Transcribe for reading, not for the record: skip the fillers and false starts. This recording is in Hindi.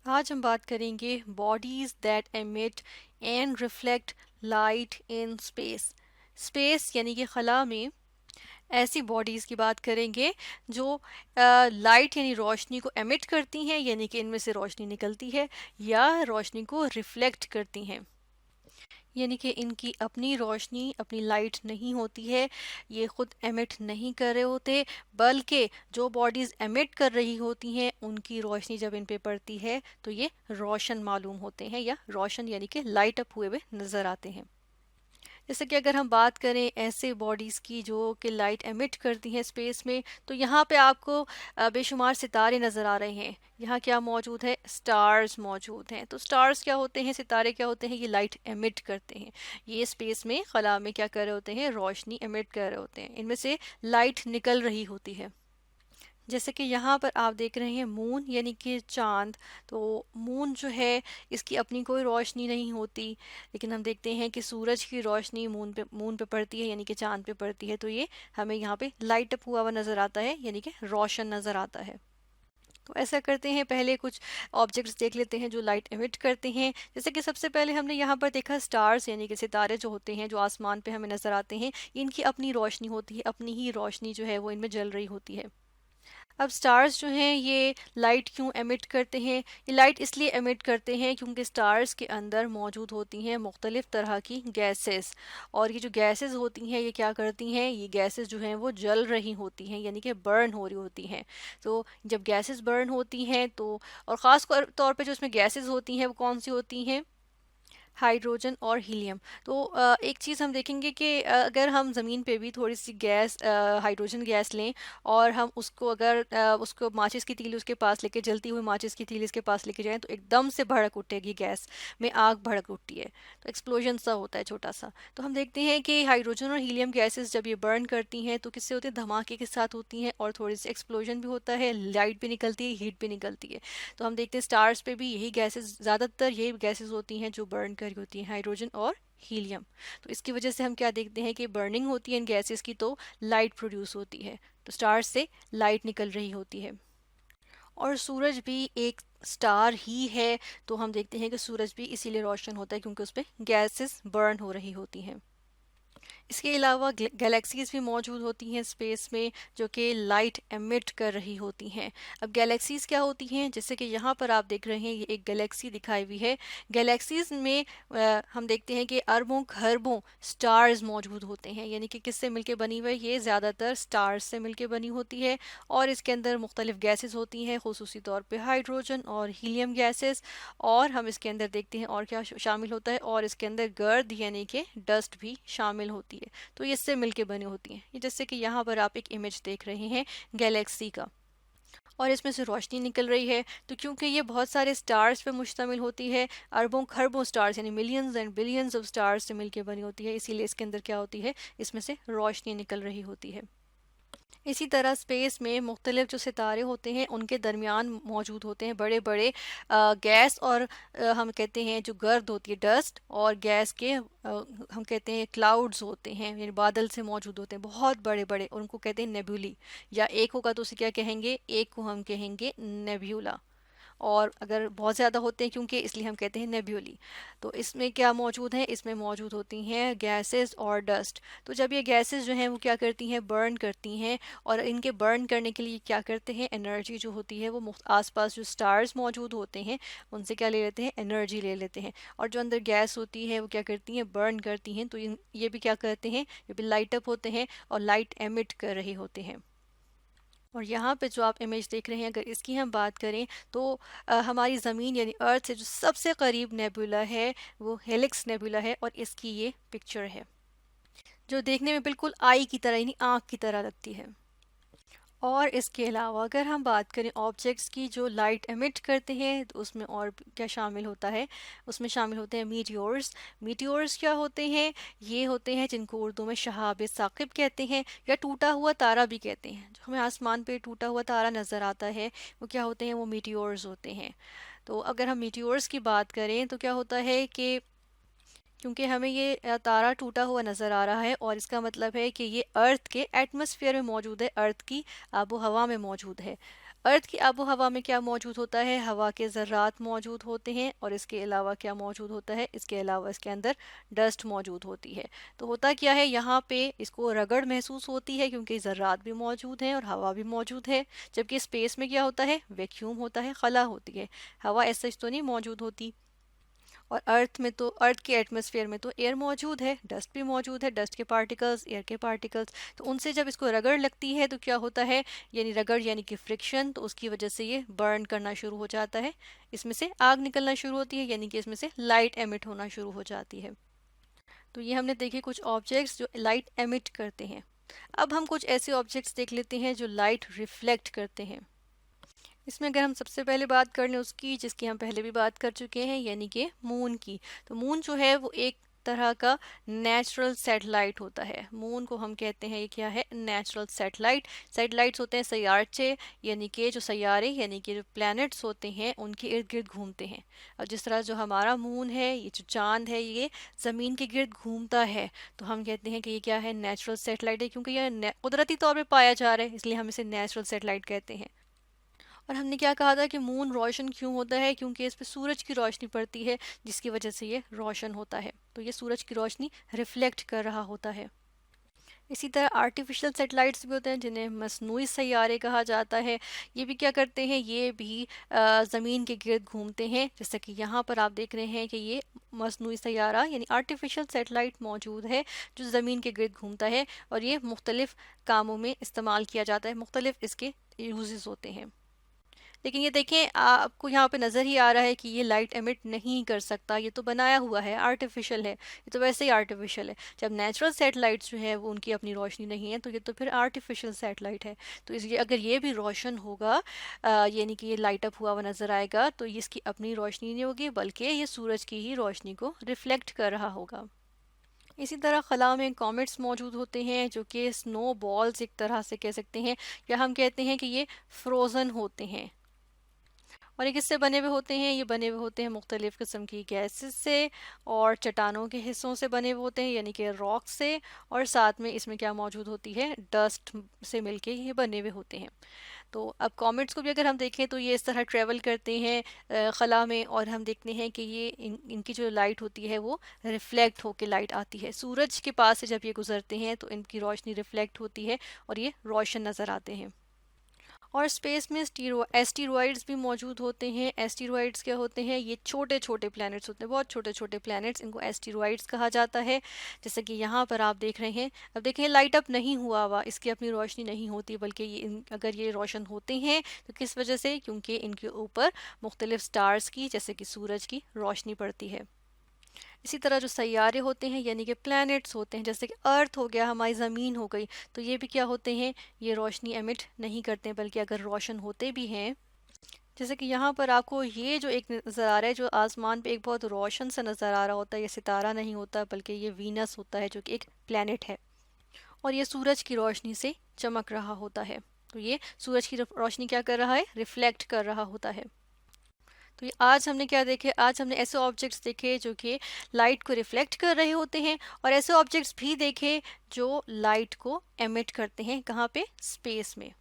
आज हम बात करेंगे bodies that emit and reflect light in space. Space यानी कि खला में ऐसी बॉडीज़ की बात करेंगे जो लाइट यानी रोशनी को एमिट करती हैं, यानी कि इनमें से रोशनी निकलती है, या रोशनी को रिफ्लेक्ट करती हैं, यानी कि इनकी अपनी रोशनी अपनी लाइट नहीं होती है, ये खुद एमिट नहीं कर रहे होते, बल्कि जो बॉडीज़ एमिट कर रही होती हैं उनकी रोशनी जब इन पे पड़ती है तो ये रोशन मालूम होते हैं, या रोशन यानी कि लाइट अप हुए हुए नज़र आते हैं। जैसे कि अगर हम बात करें ऐसे बॉडीज़ की जो कि लाइट एमिट करती हैं स्पेस में, तो यहाँ पे आपको बेशुमार सितारे नज़र आ रहे हैं। यहाँ क्या मौजूद है? स्टार्स मौजूद हैं। तो स्टार्स क्या होते हैं, सितारे क्या होते हैं? ये लाइट एमिट करते हैं। ये स्पेस में खला में क्या कर रहे होते हैं? रोशनी एमिट कर रहे होते हैं। इनमें से लाइट निकल रही होती है। जैसे कि यहाँ पर आप देख रहे हैं मून यानी कि चांद। तो मून जो है इसकी अपनी कोई रोशनी नहीं होती, लेकिन हम देखते हैं कि सूरज की रोशनी मून पे पड़ती है, यानी कि चांद पे पड़ती है, तो ये हमें यहाँ पे लाइट अप हुआ हुआ नज़र आता है, यानी कि रोशन नज़र आता है। तो ऐसा करते हैं, पहले कुछ ऑब्जेक्ट्स देख लेते हैं जो लाइट एमिट करते हैं। जैसे कि सबसे पहले हमने यहाँ पर देखा स्टार्स, यानी कि सितारे जो होते हैं जो आसमान पे हमें नज़र आते हैं, इनकी अपनी रोशनी होती है, अपनी ही रोशनी जो है वो इनमें जल रही होती है। अब स्टार्स जो हैं ये लाइट क्यों एमिट करते हैं? ये लाइट इसलिए एमिट करते हैं क्योंकि स्टार्स के अंदर मौजूद होती हैं मुख्तलिफ तरह की गैसेस, और ये जो गैसेस होती हैं ये क्या करती हैं? ये गैसेस जो हैं वो जल रही होती हैं, यानी कि बर्न हो रही होती हैं। तो जब गैसेस बर्न होती हैं तो, और ख़ास तौर पे जो इसमें गैसेस होती हैं वो कौन सी होती हैं? हाइड्रोजन और हीलियम। तो एक चीज़ हम देखेंगे कि अगर हम ज़मीन पे भी थोड़ी सी गैस, हाइड्रोजन गैस लें, और हम उसको अगर उसको माचिस की तीली उसके पास लेके, जलती हुई माचिस की तीली इसके पास लेके जाएं, तो एकदम से भड़क उठेगी, गैस में आग भड़क उठती है, तो एक्सप्लोजन सा होता है छोटा सा। तो हम देखते हैं कि हाइड्रोजन और हीलियम गैसेस जब ये बर्न करती हैं तो किससे होती है? धमाके के साथ होती हैं, और थोड़ी सी एक्सप्लोजन भी होता है, लाइट भी निकलती है, हीट भी निकलती है। तो हम देखते हैं स्टार्स पे भी यही गैसेस, ज़्यादातर यही गैसेस होती हैं जो बर्न कर रही होती हैं, हाइड्रोजन और हीलियम। तो इसकी वजह से हम क्या देखते हैं कि बर्निंग होती है इन गैसेस की, तो लाइट प्रोड्यूस होती है, तो स्टार्स से लाइट निकल रही होती है। और सूरज भी एक स्टार ही है, तो हम देखते हैं कि सूरज भी इसीलिए रोशन होता है क्योंकि उस पर गैसेस बर्न हो रही होती हैं। इसके अलावा गैलेक्सीज भी मौजूद होती हैं स्पेस में जो कि लाइट एमिट कर रही होती हैं। अब गैलेक्सीज क्या होती हैं? जैसे कि यहाँ पर आप देख रहे हैं ये एक गैलेक्सी दिखाई हुई है। गैलेक्सीज में हम देखते हैं कि अरबों खरबों स्टार्स मौजूद होते हैं, यानी कि किससे मिलके बनी हुई है? ये ज़्यादातर स्टार्स से मिलके बनी होती है, और इसके अंदर मुख्तलिफ गैसेस होती हैं, खुसूसी तौर पे हाइड्रोजन और हीलियम गैसेस। और हम इसके अंदर देखते हैं और क्या शामिल होता है, और इसके अंदर गर्द यानी कि डस्ट भी शामिल होती है। तो ये इससे मिलके बनी होती हैं। ये जैसे कि यहाँ पर आप एक इमेज देख रहे हैं गैलेक्सी का, और इसमें से रोशनी निकल रही है, तो क्योंकि ये बहुत सारे स्टार्स पे मुश्तमिल होती है, अरबों खरबों स्टार्स यानी millions and billions of stars से मिलके बनी होती है, इसीलिए इसके अंदर क्या होती है? इसमें से रोशनी निकल रही होती है। इसी तरह स्पेस में मुख्तलिफ जो सितारे होते हैं उनके दरमियान मौजूद होते हैं बड़े बड़े गैस, और हम कहते हैं जो गर्द होती है डस्ट, और गैस के हम कहते हैं क्लाउड्स होते हैं, यानी बादल से मौजूद होते हैं बहुत बड़े बड़े, उनको कहते हैं नेबुली। या एक होगा तो उसे क्या कहेंगे? एक को हम कहेंगे नेब्यूला। और अगर बहुत ज़्यादा होते हैं क्योंकि, इसलिए हम कहते हैं नेब्यूली। तो इसमें क्या मौजूद है? इसमें मौजूद होती हैं गैसेस और डस्ट। तो जब ये गैसेस जो हैं वो क्या करती हैं? बर्न करती हैं, और इनके बर्न करने के लिए क्या करते हैं? एनर्जी जो होती है वो आसपास जो स्टार्स मौजूद होते हैं उनसे क्या ले लेते हैं? एनर्जी ले लेते हैं, और जो अंदर गैस होती है वो क्या करती हैं? बर्न करती हैं। तो ये भी क्या करते हैं? ये भी लाइट अप होते हैं और लाइट एमिट कर रहे होते हैं। और यहाँ पे जो आप इमेज देख रहे हैं, अगर इसकी हम बात करें तो हमारी ज़मीन यानी अर्थ से जो सबसे करीब नेबुला है वो हेलिक्स नेबुला है, और इसकी ये पिक्चर है जो देखने में बिल्कुल आई की तरह यानी आँख की तरह लगती है। और इसके अलावा अगर हम बात करें ऑब्जेक्ट्स की जो लाइट एमिट करते हैं, तो उसमें और क्या शामिल होता है? उसमें शामिल होते हैं मीटियोर्स। मीटियोर्स क्या होते हैं? ये होते हैं जिनको उर्दू में शहाब साकिब कहते हैं, या टूटा हुआ तारा भी कहते हैं। जो हमें आसमान पे टूटा हुआ तारा नज़र आता है वो क्या होते हैं? वो मीटियोर्स होते हैं। तो अगर हम मीटियोर्स की बात करें तो क्या होता है कि क्योंकि हमें ये तारा टूटा हुआ नज़र आ रहा है और इसका मतलब है कि ये अर्थ के एटमॉस्फेयर में मौजूद है, अर्थ की आबो हवा में मौजूद है। अर्थ की आबो हवा में क्या मौजूद होता है? हवा के ज़र्रात मौजूद होते हैं और इसके अलावा क्या मौजूद होता है? इसके अलावा इसके अंदर डस्ट मौजूद होती है। तो होता क्या है, यहाँ पे इसको रगड़ महसूस होती है क्योंकि ज़र्रात भी मौजूद हैं और हवा भी मौजूद है। जबकि स्पेस में क्या होता है? वैक्यूम होता है, खला होती है, हवा ऐसा तो नहीं मौजूद होती। और अर्थ में तो, अर्थ के एटमॉस्फेयर में तो एयर मौजूद है, डस्ट भी मौजूद है, डस्ट के पार्टिकल्स, एयर के पार्टिकल्स। तो उनसे जब इसको रगड़ लगती है तो क्या होता है, यानी रगड़ यानी कि फ्रिक्शन, तो उसकी वजह से ये बर्न करना शुरू हो जाता है, इसमें से आग निकलना शुरू होती है, यानी कि इसमें से लाइट एमिट होना शुरू हो जाती है। तो ये हमने देखे कुछ ऑब्जेक्ट्स जो लाइट एमिट करते हैं। अब हम कुछ ऐसे ऑब्जेक्ट्स देख लेते हैं जो लाइट रिफ्लेक्ट करते हैं। इसमें अगर हम सबसे पहले बात कर लें उसकी, जिसकी हम पहले भी बात कर चुके हैं, यानी कि मून की। तो मून जो है वो एक तरह का नेचुरल सैटेलाइट होता है। मून को हम कहते हैं, ये क्या है? Natural satellite. सैटेलाइट्स होते हैं सैयारचे, यानी कि जो सैयारे यानी कि जो प्लैनेट्स होते हैं उनके इर्द गिर्द घूमते हैं। और जिस तरह जो हमारा मून है, ये जो चांद है, ये ज़मीन के गिर्द घूमता है, तो हम कहते हैं कि ये क्या है? नेचुरल सैटेलाइट है, क्योंकि यह कुदरती तौर पर पाया जा रहा है, इसलिए हम इसे नेचुरल सैटेलाइट कहते हैं। और हमने क्या कहा था कि मून रोशन क्यों होता है? क्योंकि इस पे सूरज की रोशनी पड़ती है, जिसकी वजह से ये रोशन होता है। तो ये सूरज की रोशनी रिफ्लेक्ट कर रहा होता है। इसी तरह आर्टिफिशियल सैटेलाइट्स भी होते हैं जिन्हें मसनूई सैयारे कहा जाता है। ये भी क्या करते हैं? ये भी ज़मीन के गिर्द घूमते हैं। जैसा कि यहाँ पर आप देख रहे हैं कि ये मसनूई सैयारा यानी आर्टिफिशियल सैटेलाइट मौजूद है जो ज़मीन के गिर्द घूमता है, और ये मुख्तलिफ कामों में इस्तेमाल किया जाता है, मुख्तलिफ इसके यूजेस होते हैं। लेकिन ये देखें, आपको यहाँ पे नज़र ही आ रहा है कि ये लाइट एमिट नहीं कर सकता, ये तो बनाया हुआ है, आर्टिफिशियल है, ये तो वैसे ही आर्टिफिशियल है। जब नेचुरल सैटेलाइट्स जो है वो उनकी अपनी रोशनी नहीं है, तो ये तो फिर आर्टिफिशियल सैटेलाइट है। तो इसलिए अगर ये भी रोशन होगा, यानी कि ये लाइट अप हुआ हुआ नज़र आएगा, तो ये इसकी अपनी रोशनी नहीं होगी, बल्कि ये सूरज की ही रोशनी को रिफ्लेक्ट कर रहा होगा। इसी तरह खला में कॉमेट्स मौजूद होते हैं जो कि स्नो बॉल्स एक तरह से कह सकते हैं, या हम कहते हैं कि ये फ्रोज़न होते हैं। और ये किससे बने हुए होते हैं? ये बने हुए होते हैं मुख्तलिफ़ किस्म की गैसेस से और चट्टानों के हिस्सों से बने हुए होते हैं, यानी कि रॉक से। और साथ में इसमें क्या मौजूद होती है? डस्ट से मिलके ये बने हुए होते हैं। तो अब कॉमेट्स को भी अगर हम देखें तो ये इस तरह ट्रेवल करते हैं खला में, और हम देखते हैं कि ये इनकी जो लाइट होती है वो रिफ्लेक्ट होकर लाइट आती है। सूरज के पास से जब ये गुजरते हैं तो इनकी रोशनी रिफ्लेक्ट होती है और ये रोशन नज़र आते हैं। और स्पेस में एस्टीरॉइड्स भी मौजूद होते हैं। एस्टीरॉइड्स क्या होते हैं? ये छोटे छोटे प्लैनेट्स होते हैं, बहुत छोटे छोटे प्लैनेट्स, इनको एस्टीरॉइड्स कहा जाता है। जैसे कि यहाँ पर आप देख रहे हैं, अब देखें लाइट अप नहीं हुआ हुआ, इसकी अपनी रोशनी नहीं होती, बल्कि अगर ये रोशन होते हैं तो किस वजह से? क्योंकि इनके ऊपर मुख्तलिफ स्टार्स की, जैसे कि सूरज की रोशनी पड़ती है। इसी तरह जो सैयारे होते हैं यानी कि प्लैनेट्स होते हैं, जैसे कि अर्थ हो गया, हमारी ज़मीन हो गई, तो ये भी क्या होते हैं? ये रोशनी एमिट नहीं करते हैं, बल्कि अगर रोशन होते भी हैं, जैसे कि यहाँ पर आपको ये जो एक नज़र आ रहा है, जो आसमान पे एक बहुत रोशन सा नज़र आ रहा होता है, ये सितारा नहीं होता बल्कि ये वीनस होता है जो कि एक प्लैनेट है, और ये सूरज की रोशनी से चमक रहा होता है। तो ये सूरज की रोशनी क्या कर रहा है? रिफ्लेक्ट कर रहा होता है। तो ये आज हमने क्या देखे? आज हमने ऐसे ऑब्जेक्ट्स देखे जो कि लाइट को रिफ्लेक्ट कर रहे होते हैं, और ऐसे ऑब्जेक्ट्स भी देखे जो लाइट को एमिट करते हैं। कहाँ पे? स्पेस में।